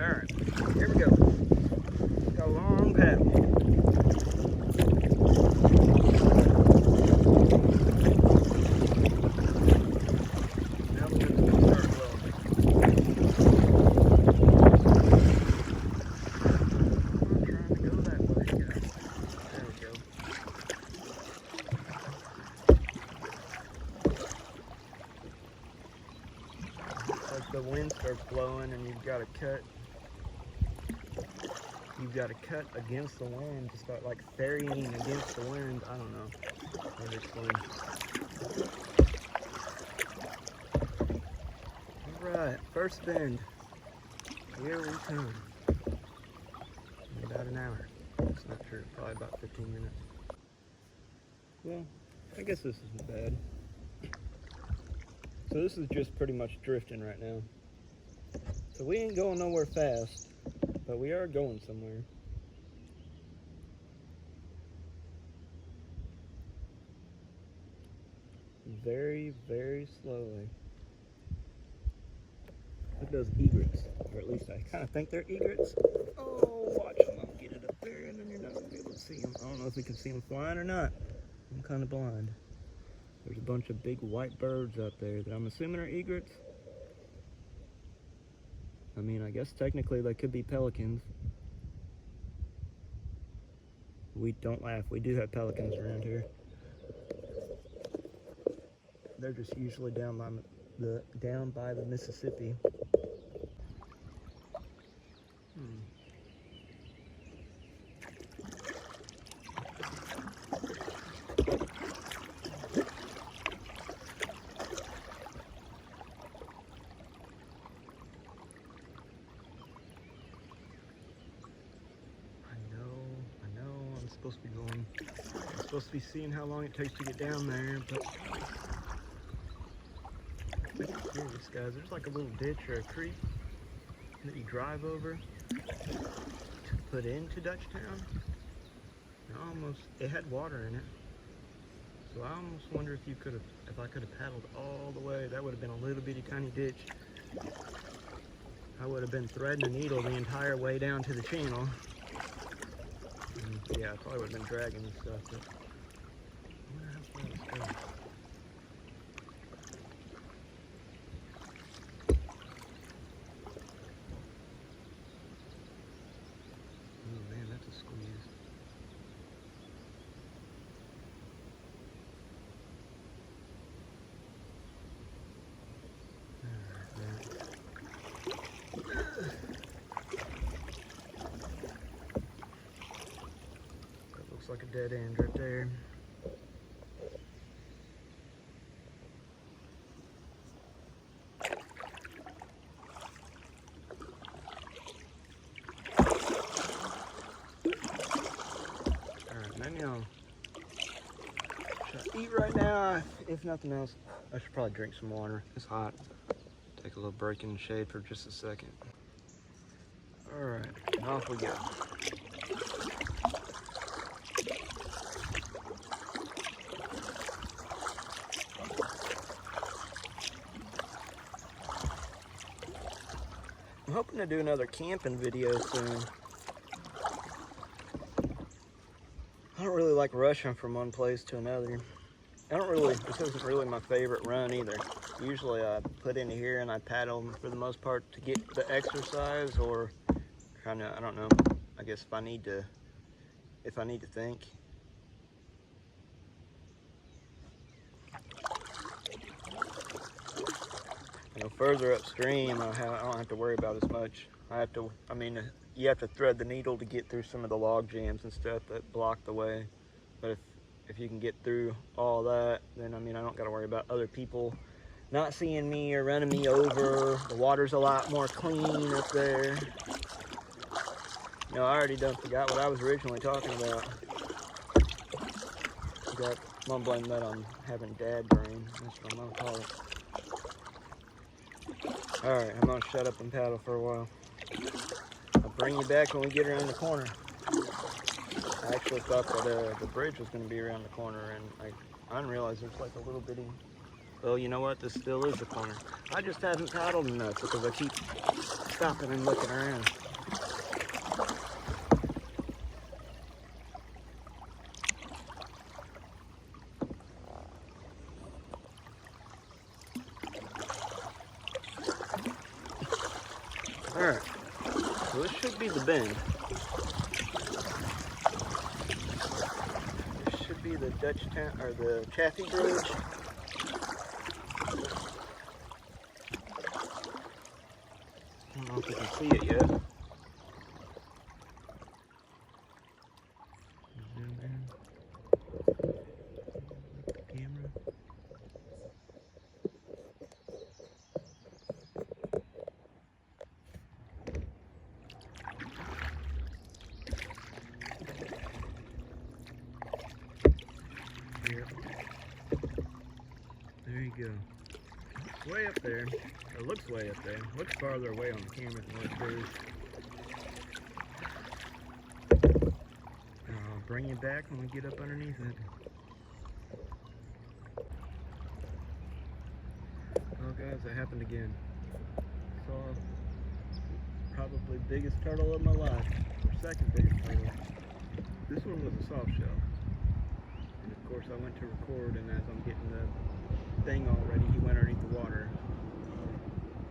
Alright, here we go. Got a long paddle. Now we're going to start welding. I'm trying to go that way, guys. There we go. It's like the wind starts blowing and you've got to cut. You've got to cut against the wind to start like ferrying against the wind. I don't know how to explain. Alright, first bend. Here we come. In about an hour. It's not sure, probably about 15 minutes. Well, I guess this isn't bad. So this is just pretty much drifting right now. So we ain't going nowhere fast. But we are going somewhere. Very, very slowly. Look at those egrets, or at least I kind of think they're egrets. Oh, watch them. I'll get it up there and then you're not going to be able to see them. I don't know if we can see them flying or not. I'm kind of blind. There's a bunch of big white birds up there that I'm assuming are egrets. I mean, I guess technically they could be pelicans. We don't laugh. We do have pelicans around here. They're just usually down by the Mississippi. I'm supposed to be seeing how long it takes to get down there, but I'm curious, guys. There's like a little ditch or a creek that you drive over to put into Dutchtown. It had water in it, so I almost wonder if I could have paddled all the way. That would have been a little bitty tiny ditch. I would have been threading a needle the entire way down to the channel. Yeah, I probably would have been dragging and stuff, but I wonder how far this goes. Oh man, that's a squeeze. Looks like a dead end right there. Alright, maybe I'll eat right now. If nothing else, I should probably drink some water. It's hot. Take a little break in the shade for just a second. Alright, off we go. I'm hoping to do another camping video soon. I don't really like rushing from one place to another. This isn't really my favorite run either. Usually I put into here and I paddle for the most part to get the exercise, or kind of, I don't know, I guess if I need to think. You know, further upstream, I don't have to worry about as much. You have to thread the needle to get through some of the log jams and stuff that block the way. But if you can get through all that, then I don't got to worry about other people not seeing me or running me over. The water's a lot more clean up there. You know, I already done forgot what I was originally talking about. I'm gonna blame that on having dad brain. That's what I'm gonna call it. Alright, I'm gonna shut up and paddle for a while. I'll bring you back when we get around the corner. I actually thought that the bridge was going to be around the corner, and I didn't realize there's like a little bitty... Well, you know what? This still is the corner. I just haven't paddled enough because I keep stopping and looking around. Alright, so this should be the bend. This should be the Dutch town, or the Chaffee Bridge. I don't know if you can see it yet. Zoom in. Camera. Yep. There you go. It's way up there. It looks way up there. It looks farther away on the camera than what it is. I'll bring you back when we get up underneath it. Oh guys, that happened again. Saw probably biggest turtle of my life. Or second biggest turtle. This one was a soft shell. And of course I went to record, and as I'm getting the thing all ready, he went underneath the water.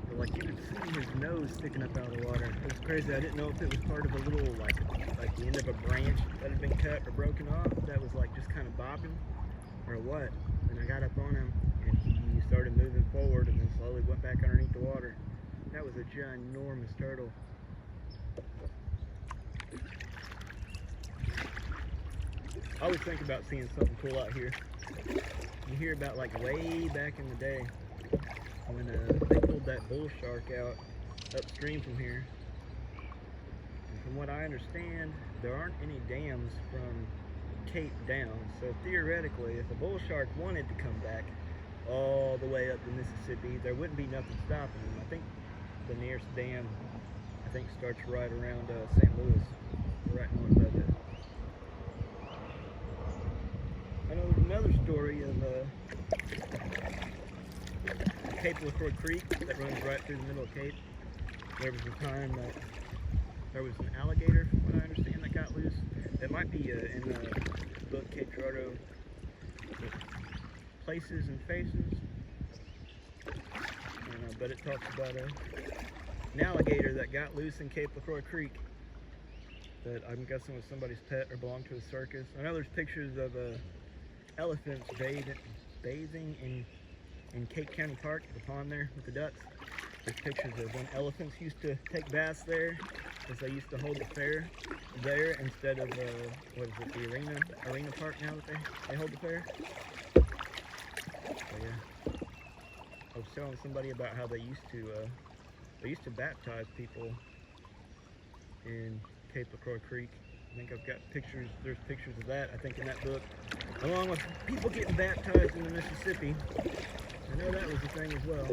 But like you could see his nose sticking up out of the water. It was crazy. I didn't know if it was part of a little like the end of a branch that had been cut or broken off that was like just kind of bobbing or what. And I got up on him and he started moving forward and then slowly went back underneath the water. That was a ginormous turtle. I always think about seeing something cool out here. You hear about like way back in the day when they pulled that bull shark out upstream from here. And from what I understand, there aren't any dams from Cape down. So theoretically, if a bull shark wanted to come back all the way up the Mississippi, there wouldn't be nothing stopping him. I think the nearest dam, starts right around St. Louis, right north of it. I know there's another story of Cape LaCroix Creek that runs right through the middle of Cape. There was a time that there was an alligator, from what I understand, that got loose. It might be in the book Cape Girardeau, Places and Faces. But it talks about an alligator that got loose in Cape LaCroix Creek that I'm guessing was somebody's pet or belonged to a circus. I know there's pictures of elephants bathing in Cape County Park, the pond there with the ducks. There's pictures of when elephants used to take baths there, because they used to hold the fair there instead of what is it, the arena park now that they hold the fair. So yeah, I was telling somebody about how they used to baptize people in Cape LaCroix Creek. I think I've got pictures, there's pictures of that, I think, in that book, along with people getting baptized in the Mississippi. I know that was a thing as well.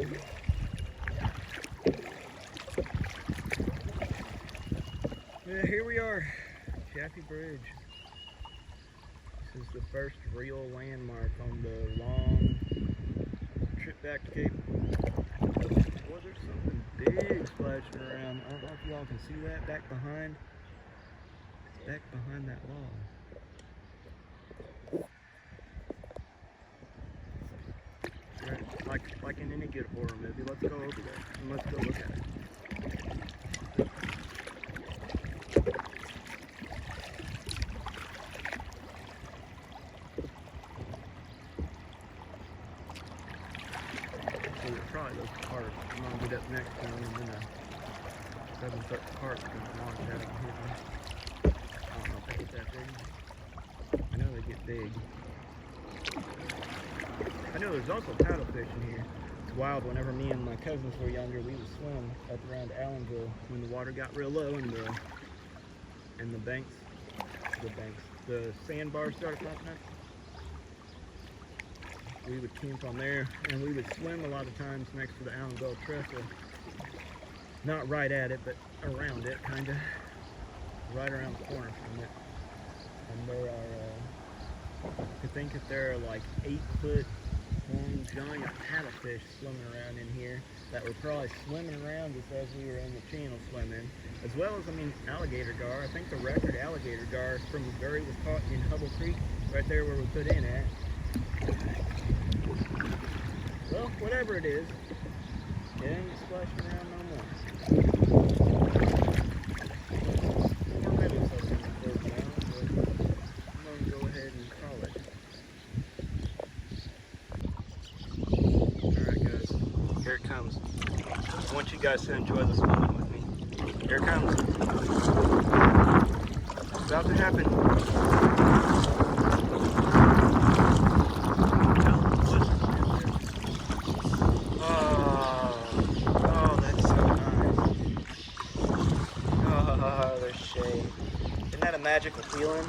Yeah, here we are, Chaffee Bridge. This is the first real landmark on the long trip back to Cape. Well, there's something big splashing around. I don't know if y'all can see that back behind. Back behind that wall. Right, like in any good horror movie, let's go over there and let's go look at it. So we'll probably go to the park. I'm gonna get up next to them and then 7:30 park is gonna launch out and hit me. I don't know if they get that big. I know they get big. I know there's also paddlefish in here. It's wild. Whenever me and my cousins were younger, we would swim up around Allenville when the water got real low and the sandbars started popping up. We would camp on there, and we would swim a lot of times next to the Allenville Trestle. Not right at it, but around it, kind of. Right around the corner from it. And there are, I think if there are like 8-foot long giant paddlefish swimming around in here that were probably swimming around just as we were in the channel swimming, as well as, I mean, alligator gar. I think the record alligator gar from Missouri was caught in Hubble Creek, right there where we put in at. Well, whatever it is, it ain't splashing around no more. More rabbits up in the third now, but I'm going to go ahead and call it. Alright guys, here it comes. I want you guys to enjoy this moment with me. Here it comes. It's about to happen. Isn't that a magical feeling?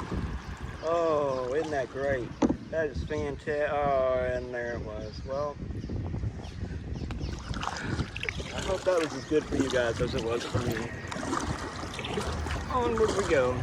Oh, isn't that great? That is fantastic. Oh, and there it was. Well, I hope that was as good for you guys as it was for me. Onward we go.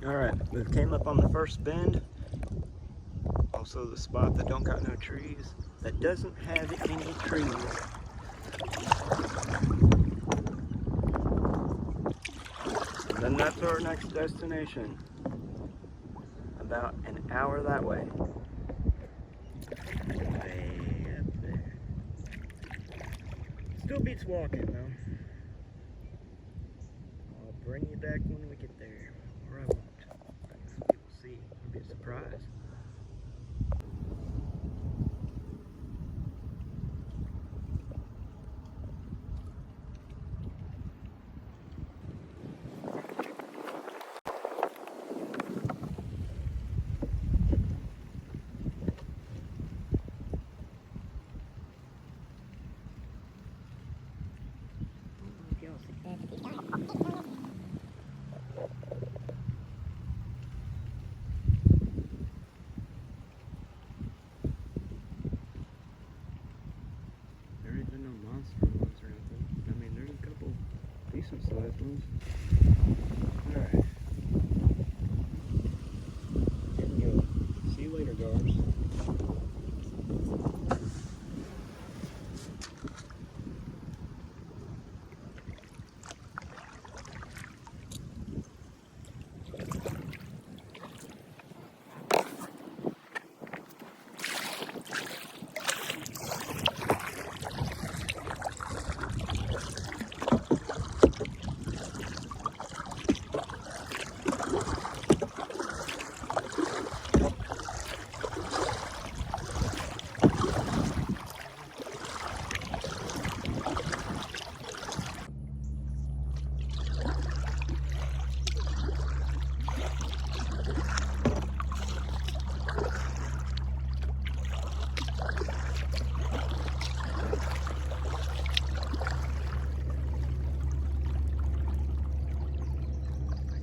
Alright, we came up on the first bend. Also the spot that don't got no trees. That doesn't have any trees. And then that's our next destination. About an hour that way. Way up there. Still beats walking though. I'll bring you back when we get there. Or I won't. We'll see. It'll be a surprise. Decent sized ones. Alright. Here we go. See you later, gars.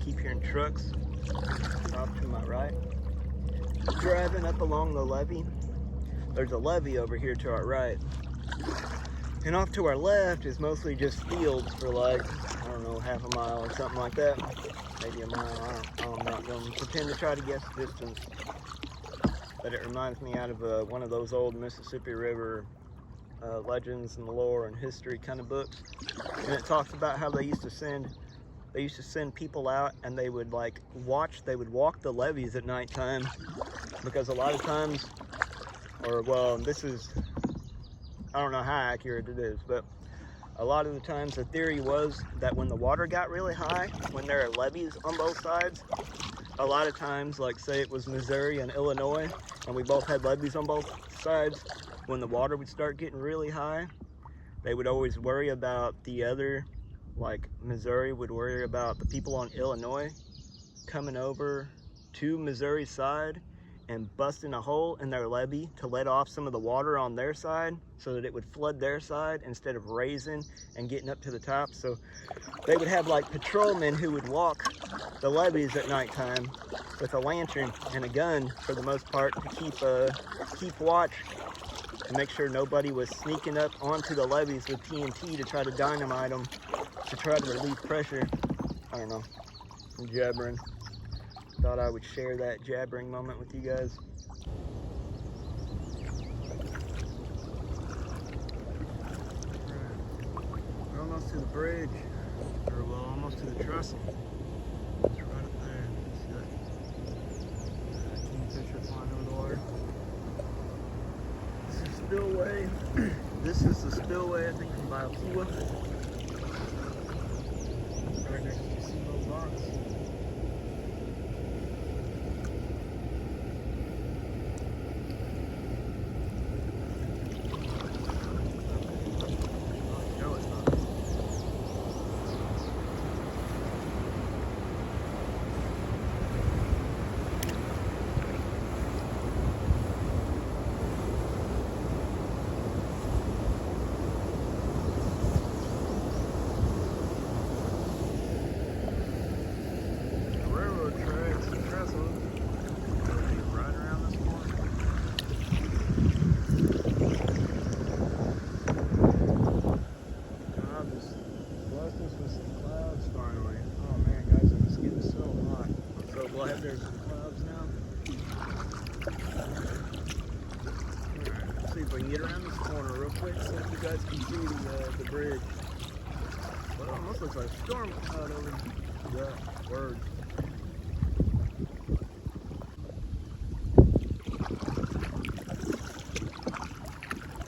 Keep hearing trucks off to my right. Driving up along the levee. There's a levee over here to our right. And off to our left is mostly just fields for like, I don't know, half a mile or something like that. Maybe a mile, I'm not going to pretend to try to guess the distance. But it reminds me out of one of those old Mississippi River legends and lore and history kind of books. And it talks about how they used to send they used to send people out and they would like they would walk the levees at nighttime, because a lot of times, or well, this is, I don't know how accurate it is, but a lot of the times the theory was that when the water got really high, when there are levees on both sides, a lot of times, like say it was Missouri and Illinois, and we both had levees on both sides, when the water would start getting really high, they would always worry about the other, like Missouri would worry about the people on Illinois coming over to Missouri's side and busting a hole in their levee to let off some of the water on their side so that it would flood their side instead of raising and getting up to the top. So they would have like patrolmen who would walk the levees at nighttime with a lantern and a gun for the most part to keep watch, to make sure nobody was sneaking up onto the levees with TNT to try to dynamite them, to try to relieve pressure. I don't know, I'm jabbering. Thought I would share that jabbering moment with you guys. We're almost to the bridge, or well, almost to the trestle. It's right up there. See that kingfisher flying over the water. This is spillway. This is the spillway, I think, from Biokiwa. Right next to Casino Box. There's some clouds now. Alright, let's see if we can get around this corner real quick so you guys can see the bridge. Well, it almost looks like a storm cloud over that word.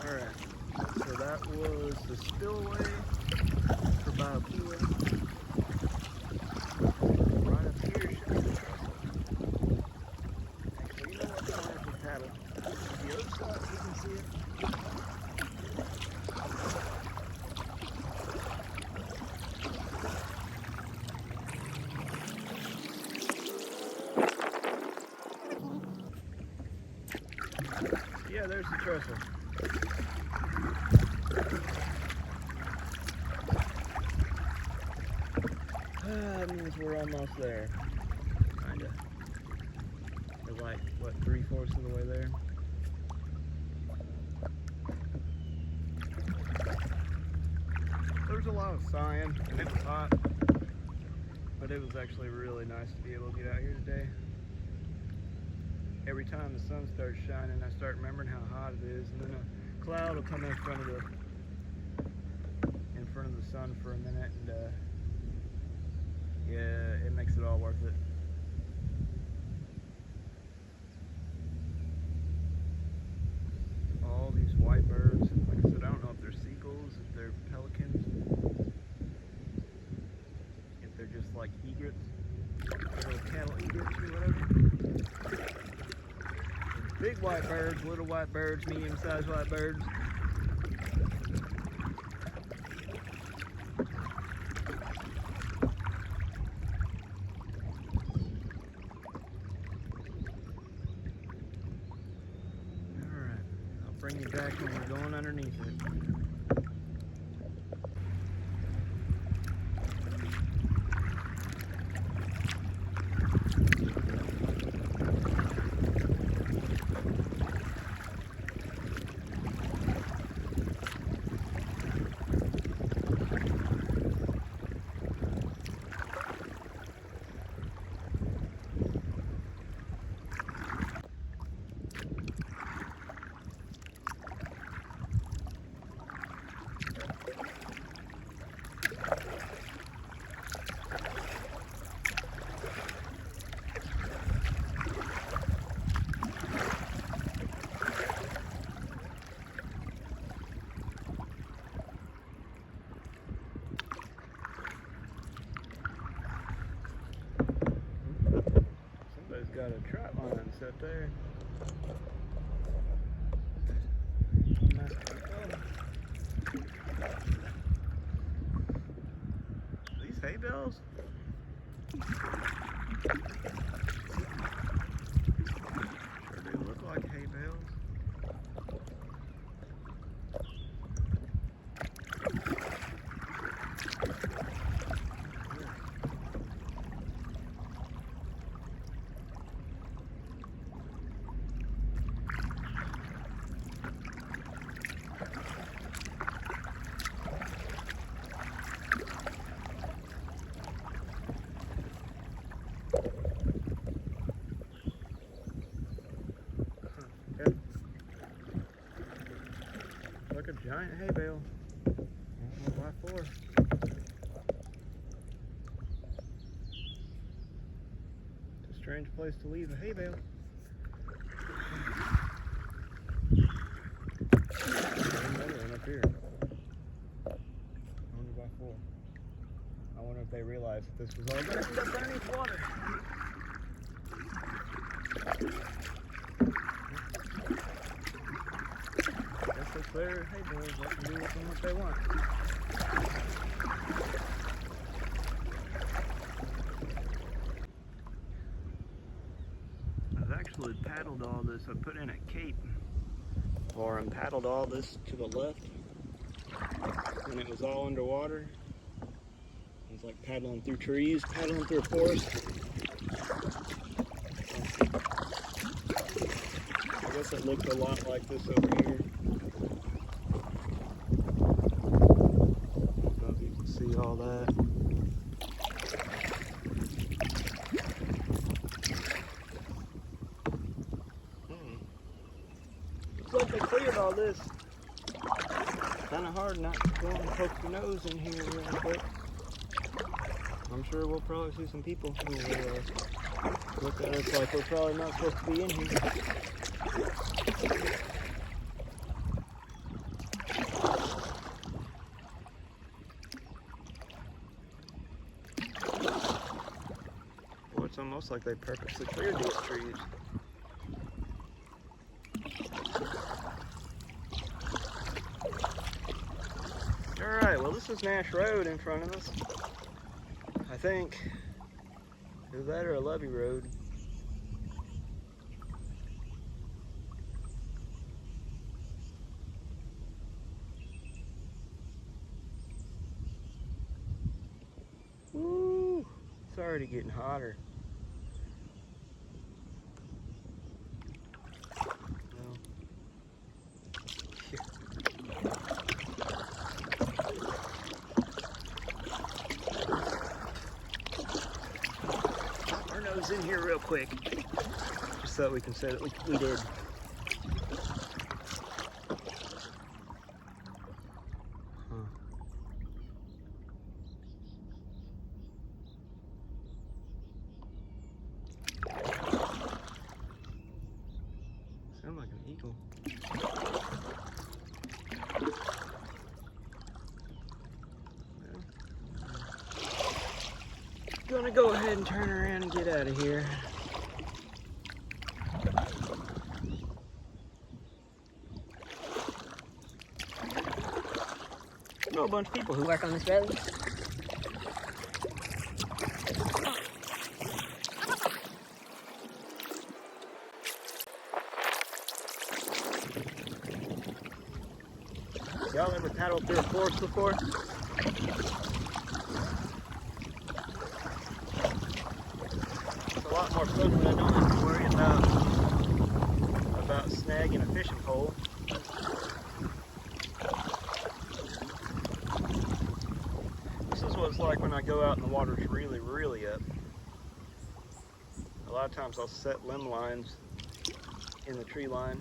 Alright, so that was the spillway for Biokiwa. Right up here should be the trestle. Actually, you know what? I'm going to paddle. The other side, you can see it. Yeah, there's the trestle. That means we're almost there. Kinda. We're like, what, 3/4 of the way there? There's a lot of cyan, and it was hot. But it was actually really nice to be able to get out here today. Every time the sun starts shining, I start remembering how hot it is, and then a cloud will come in front of the sun for a minute, and yeah, it makes it all worth it. All these white birds, like I said, I don't know if they're seagulls, if they're pelicans, if they're just like egrets, little cattle egrets or whatever. Big white birds, little white birds, medium-sized white birds. Alright, I'll bring you back when we're going underneath it. got a trot line set there. These hay bales? Sure do look like hay bales. Like a giant hay bale. I don't know why for. It's a strange place to leave a hay bale. Another one up here. I wonder why for. I wonder if they realized that this was all going to end up underneath water. It's their hay bales, they can do with them what they want. I've actually paddled all this. I put in a cape or and paddled all this to the left when it was all underwater. It was like paddling through trees, paddling through a forest. I guess it looked a lot like this over here. See all that. Looks like they cleared all this. Kind of hard not to go and poke your nose in here real quick. I'm sure we'll probably see some people who will look at us like we're probably not supposed to be in here. It's almost like they purposely cleared these trees. Alright, well this is Nash Road in front of us. I think. Either that or a levee road. Woo! It's already getting hotter. In here real quick, just so that we can say that we did. Sound like an eagle. Gonna go ahead and turn around and get out of here. I know a bunch of people who work on this road. Y'all ever paddled through a forest before? A lot more fun when I don't have to worry about snagging a fishing pole. This is what it's like when I go out and the water's really, really up. A lot of times I'll set limb lines in the tree line.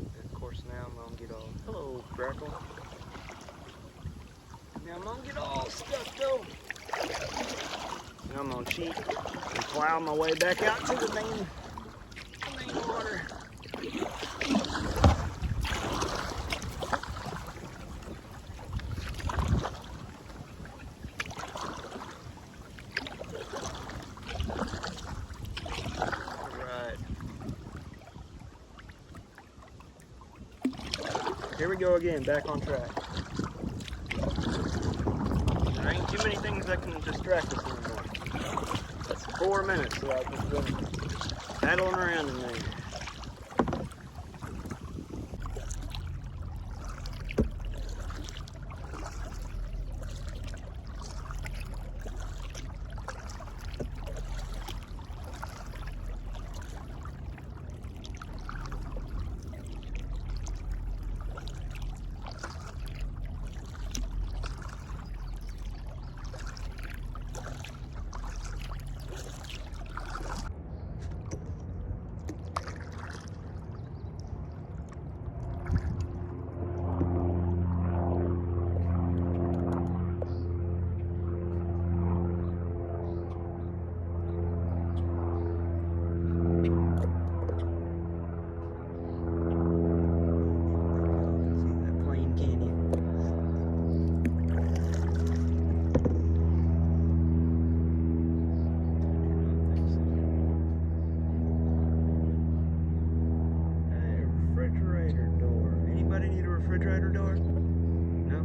And of course now I'm gonna get all, hello Grackle. Now I'm gonna get all stuck though. And I'm gonna cheat and plow my way back out to the main water. here we go again, back on track. There ain't too many things that can distract us anymore. That's 4 minutes that I've just been paddling around in there. Refrigerator door? No?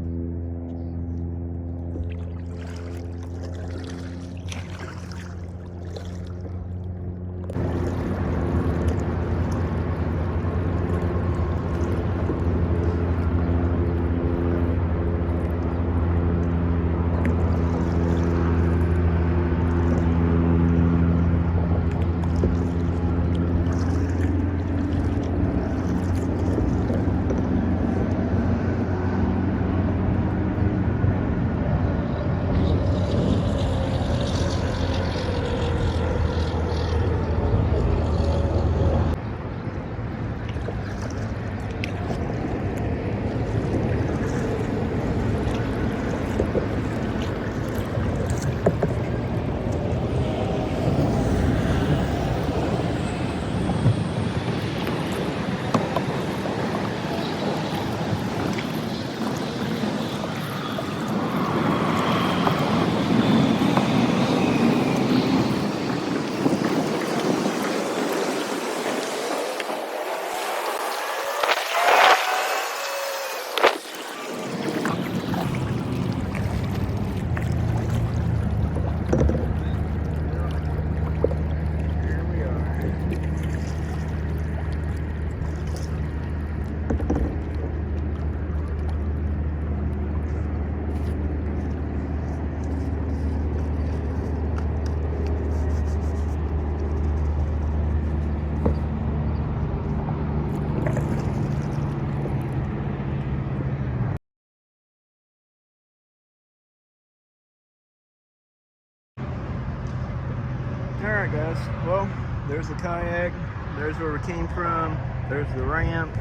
Alright guys, well, there's the kayak, there's where we came from, there's the ramp,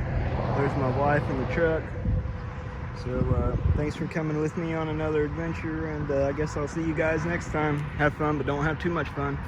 there's my wife in the truck. So thanks for coming with me on another adventure, and I guess I'll see you guys next time. Have fun, but don't have too much fun.